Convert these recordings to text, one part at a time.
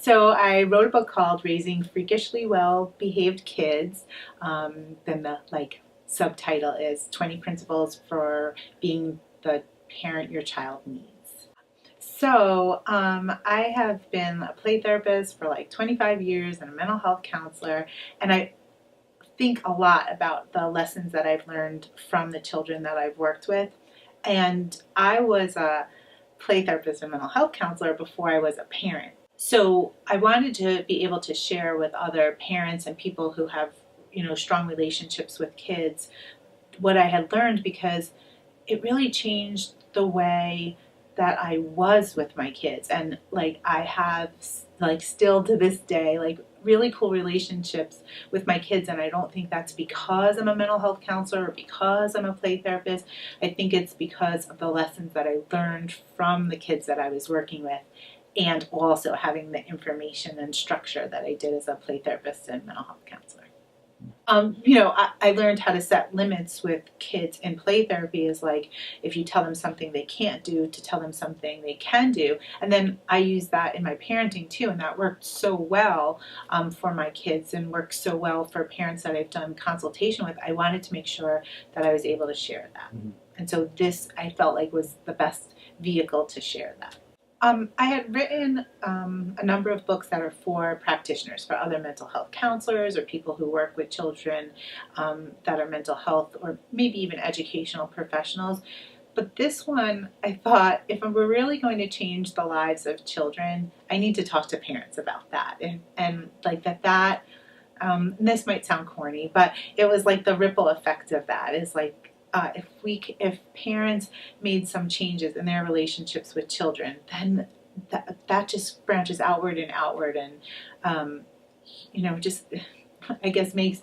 So I wrote a book called Raising Freakishly Well-Behaved Kids. Then the subtitle is 20 Principles for Being the Parent Your Child Needs. So I have been a play therapist for like 25 years and a mental health counselor, and I think a lot about the lessons that I've learned from the children that I've worked with. And I was a play therapist and mental health counselor before I was a parent. So I wanted to be able to share with other parents and people who have, strong relationships with kids what I had learned, because it really changed the way that I was with my kids. And I have still to this day really cool relationships with my kids, and I don't think that's because I'm a mental health counselor or because I'm a play therapist. I think it's because of the lessons that I learned from the kids that I was working with, and also having the information and structure that I did as a play therapist and mental health counselor. I learned how to set limits with kids in play therapy, is if you tell them something they can't do, to tell them something they can do. And then I use that in my parenting too, and that worked so well for my kids, and works so well for parents that I've done consultation with. I wanted to make sure that I was able to share that. Mm-hmm. And so this, I felt was the best vehicle to share that. I had written a number of books that are for practitioners, for other mental health counselors or people who work with children that are mental health or maybe even educational professionals. But this one, I thought, if we're really going to change the lives of children, I need to talk to parents about that. And this might sound corny, but it was the ripple effect of that is if parents made some changes in their relationships with children, then that just branches outward and outward, and just I guess makes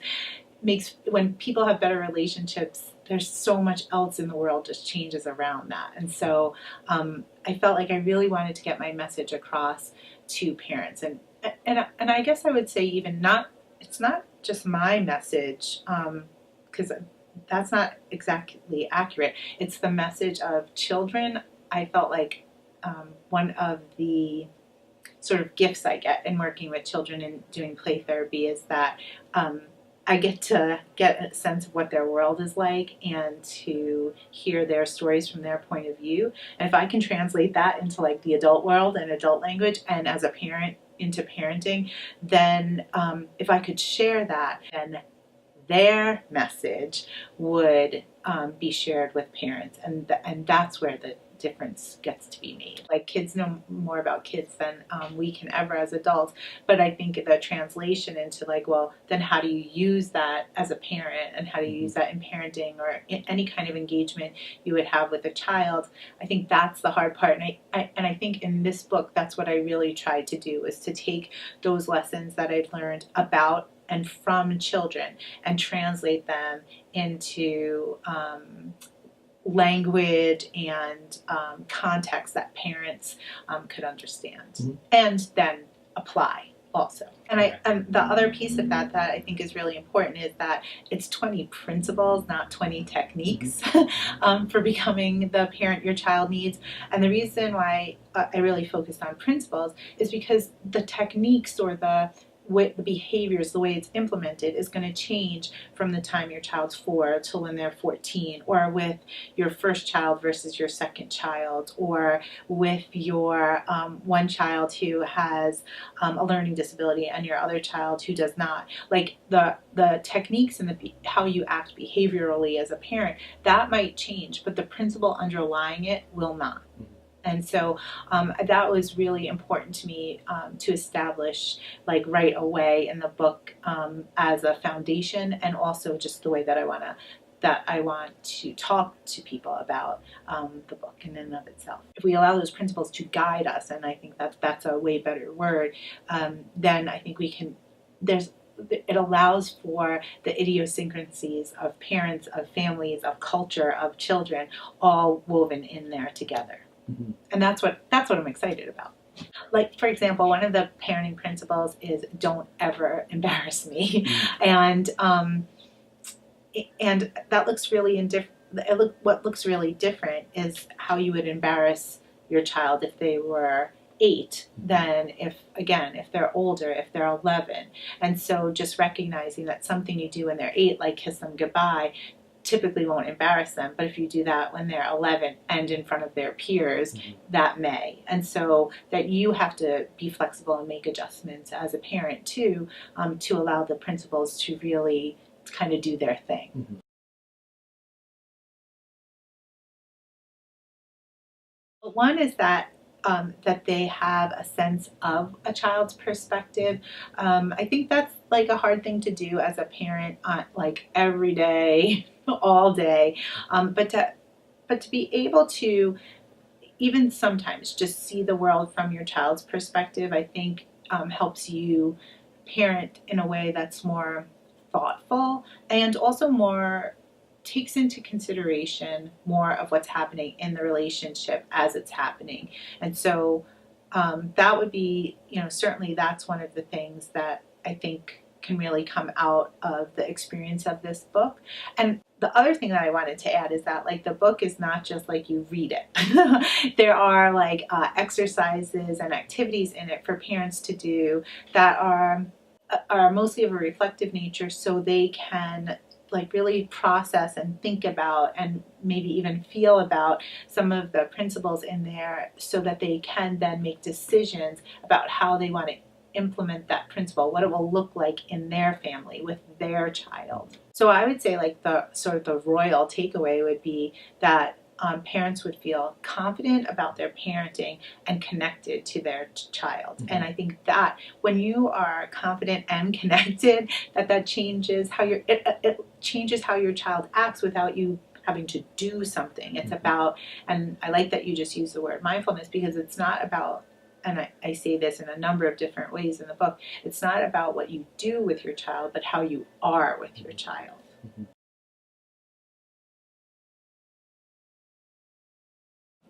when people have better relationships, there's so much else in the world just changes around that. And so I felt I really wanted to get my message across to parents, and I guess I would say it's not just my message, because that's not exactly accurate. It's the message of children. I felt one of the sort of gifts I get in working with children and doing play therapy is that I get to get a sense of what their world is like and to hear their stories from their point of view. And if I can translate that into the adult world and adult language, and as a parent into parenting, then if I could share that, then their message would be shared with parents, and that's where the difference gets to be made. Kids know more about kids than we can ever as adults, but I think the translation into well, then how do you use that as a parent, and how do you use that in parenting or in any kind of engagement you would have with a child? I think that's the hard part, and I think in this book that's what I really tried to do, is to take those lessons that I've learned about and from children and translate them into language and context that parents could understand, mm-hmm. and then apply also. And the other piece of that I think is really important is that it's 20 principles, not 20 techniques, mm-hmm. For becoming the parent your child needs. And the reason why I really focused on principles is because the techniques or the behaviors, the way it's implemented, is going to change from the time your child's 4 till when they're 14, or with your first child versus your second child, or with your one child who has a learning disability and your other child who does not. The techniques and how you act behaviorally as a parent, that might change, but the principle underlying it will not. And so that was really important to me to establish right away in the book as a foundation, and also just the way that I want to talk to people about the book in and of itself. If we allow those principles to guide us, and I think that's a way better word, then I think we can. It allows for the idiosyncrasies of parents, of families, of culture, of children, all woven in there together. Mm-hmm. And that's what I'm excited about. For example, one of the parenting principles is don't ever embarrass me. Mm-hmm. And that looks really what looks really different is how you would embarrass your child if they were 8 than if they're older, if they're 11. And so just recognizing that something you do when they're 8, like kiss them goodbye, typically won't embarrass them, but if you do that when they're 11 and in front of their peers, that may. And so that you have to be flexible and make adjustments as a parent too, to allow the principals to really kind of do their thing. One is that that they have a sense of a child's perspective. I think that's like a hard thing to do as a parent, like every day, all day. But to be able to even sometimes just see the world from your child's perspective, I think helps you parent in a way that's more thoughtful and also more takes into consideration more of what's happening in the relationship as it's happening. And so that would be, certainly that's one of the things that I think can really come out of the experience of this book. And the other thing that I wanted to add is that like the book is not just like you read it. There are like exercises and activities in it for parents to do that are mostly of a reflective nature, so they can like really process and think about and maybe even feel about some of the principles in there so that they can then make decisions about how they want to implement that principle, what it will look like in their family with their child. So I would say like the sort of the royal takeaway would be that parents would feel confident about their parenting and connected to their child. And I think that when you are confident and connected, that changes how it changes how your child acts without you having to do something. It's about, and I like that you just use the word mindfulness, because it's not about, and I say this in a number of different ways in the book, it's not about what you do with your child, but how you are with your child.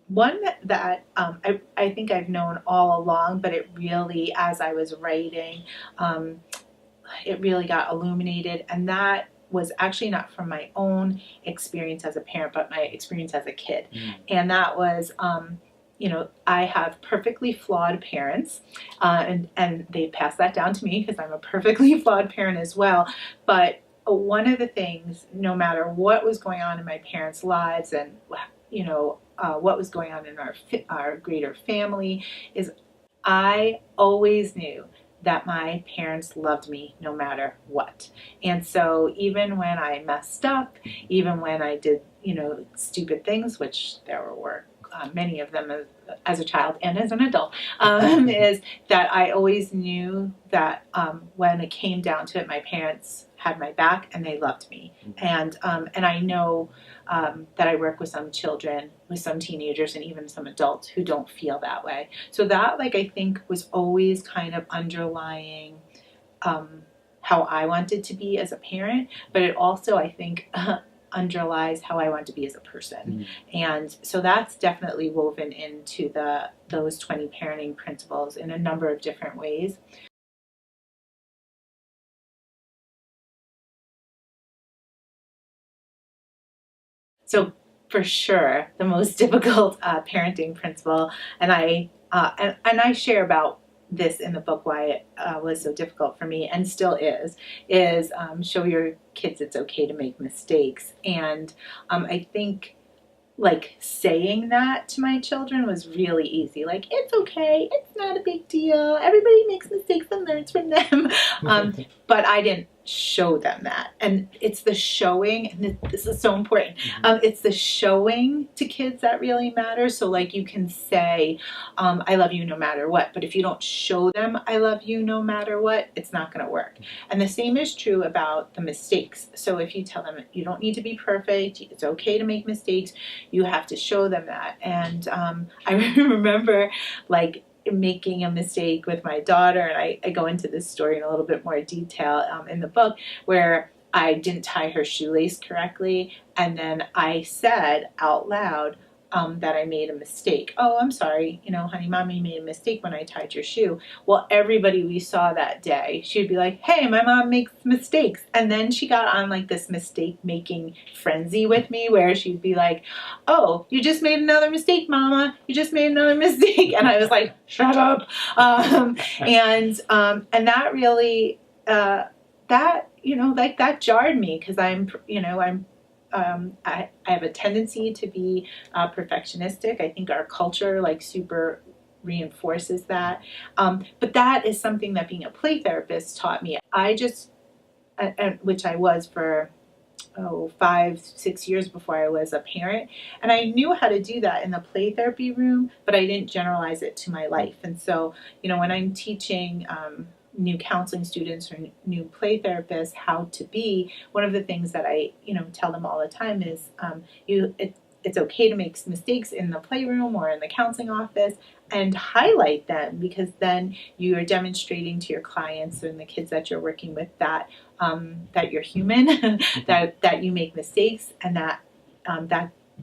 One that I think I've known all along, but it really, as I was writing, it really got illuminated, and that was actually not from my own experience as a parent, but my experience as a kid. And that was, I have perfectly flawed parents, and they passed that down to me because I'm a perfectly flawed parent as well. But one of the things, no matter what was going on in my parents' lives and what was going on in our greater family, is I always knew that my parents loved me no matter what. And so even when I messed up, even when I did, stupid things, which there were many of them as a child and as an adult, is that I always knew that when it came down to it, my parents had my back and they loved me. And I know that I work with some children, with some teenagers, and even some adults who don't feel that way. So that, I think, was always kind of underlying how I wanted to be as a parent, but it also, I think, underlies how I want to be as a person. And so that's definitely woven into those 20 parenting principles in a number of different ways. So for sure, the most difficult parenting principle, and I share about this in the book, why it was so difficult for me and still is show your kids it's okay to make mistakes. And I think saying that to my children was really easy. It's okay, it's not a big deal, everybody makes mistakes and learns from them. But I didn't show them that. And it's the showing, and this is so important, it's the showing to kids that really matters. So you can say, I love you no matter what, but if you don't show them I love you no matter what, it's not going to work. And the same is true about the mistakes. So if you tell them you don't need to be perfect, it's okay to make mistakes, you have to show them that. And I remember making a mistake with my daughter, and I go into this story in a little bit more detail in the book, where I didn't tie her shoelace correctly, and then I said out loud, that I made a mistake. Oh, I'm sorry, honey, mommy made a mistake when I tied your shoe. Well, everybody we saw that day, she'd be like, hey, my mom makes mistakes. And then she got on like this mistake making frenzy with me where she'd be like, oh, you just made another mistake, mama. You just made another mistake. And I was like, shut up. And that really, that jarred me because I have a tendency to be perfectionistic. I think our culture like super reinforces that. But that is something that being a play therapist taught me. Which I was for 5-6 years before I was a parent. And I knew how to do that in the play therapy room, but I didn't generalize it to my life. And so, when I'm teaching new counseling students or new play therapists how to be, one of the things that I tell them all the time is it's okay to make mistakes in the playroom or in the counseling office and highlight them, because then you are demonstrating to your clients and the kids that you're working with that that you're human, that you make mistakes, and that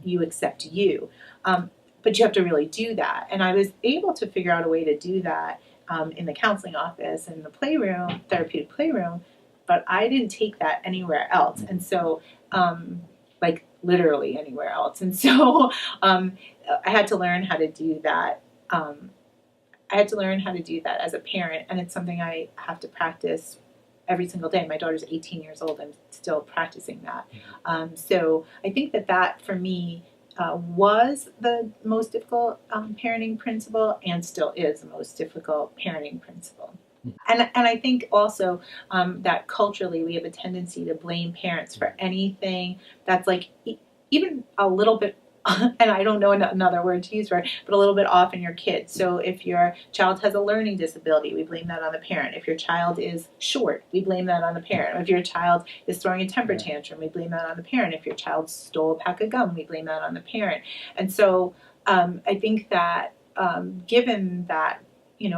you accept you. But you have to really do that. And I was able to figure out a way to do that in the counseling office and the playroom, therapeutic playroom, but I didn't take that anywhere else. And so, like literally anywhere else. And so I had to learn how to do that. I had to learn how to do that as a parent, and it's something I have to practice every single day. My daughter's 18 years old. I'm still practicing that. So I think that for me was the most difficult parenting principle, and still is the most difficult parenting principle. And I think also that culturally we have a tendency to blame parents for anything that's like even a little bit, and I don't know another word to use for it, but a little bit off in your kid. So if your child has a learning disability, we blame that on the parent. If your child is short, we blame that on the parent. If your child is throwing a temper tantrum, we blame that on the parent. If your child stole a pack of gum, we blame that on the parent. And so I think that given that,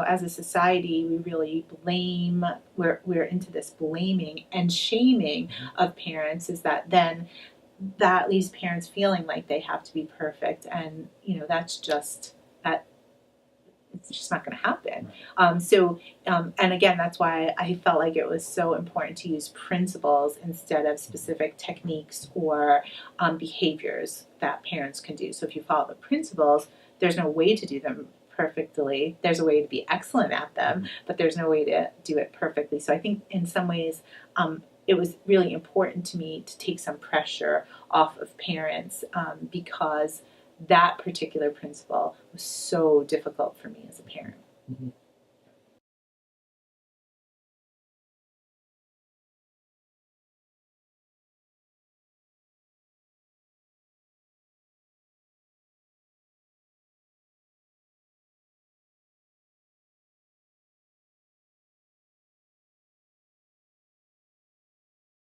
as a society, we really blame, we're into this blaming and shaming of parents, is that then that leaves parents feeling like they have to be perfect, and that's just that it's just not going to happen. And again, that's why I felt like it was so important to use principles instead of specific techniques or behaviors that parents can do. So if you follow the principles, there's no way to do them perfectly. There's a way to be excellent at them, but there's no way to do it perfectly. So I think in some ways it was really important to me to take some pressure off of parents because that particular principle was so difficult for me as a parent.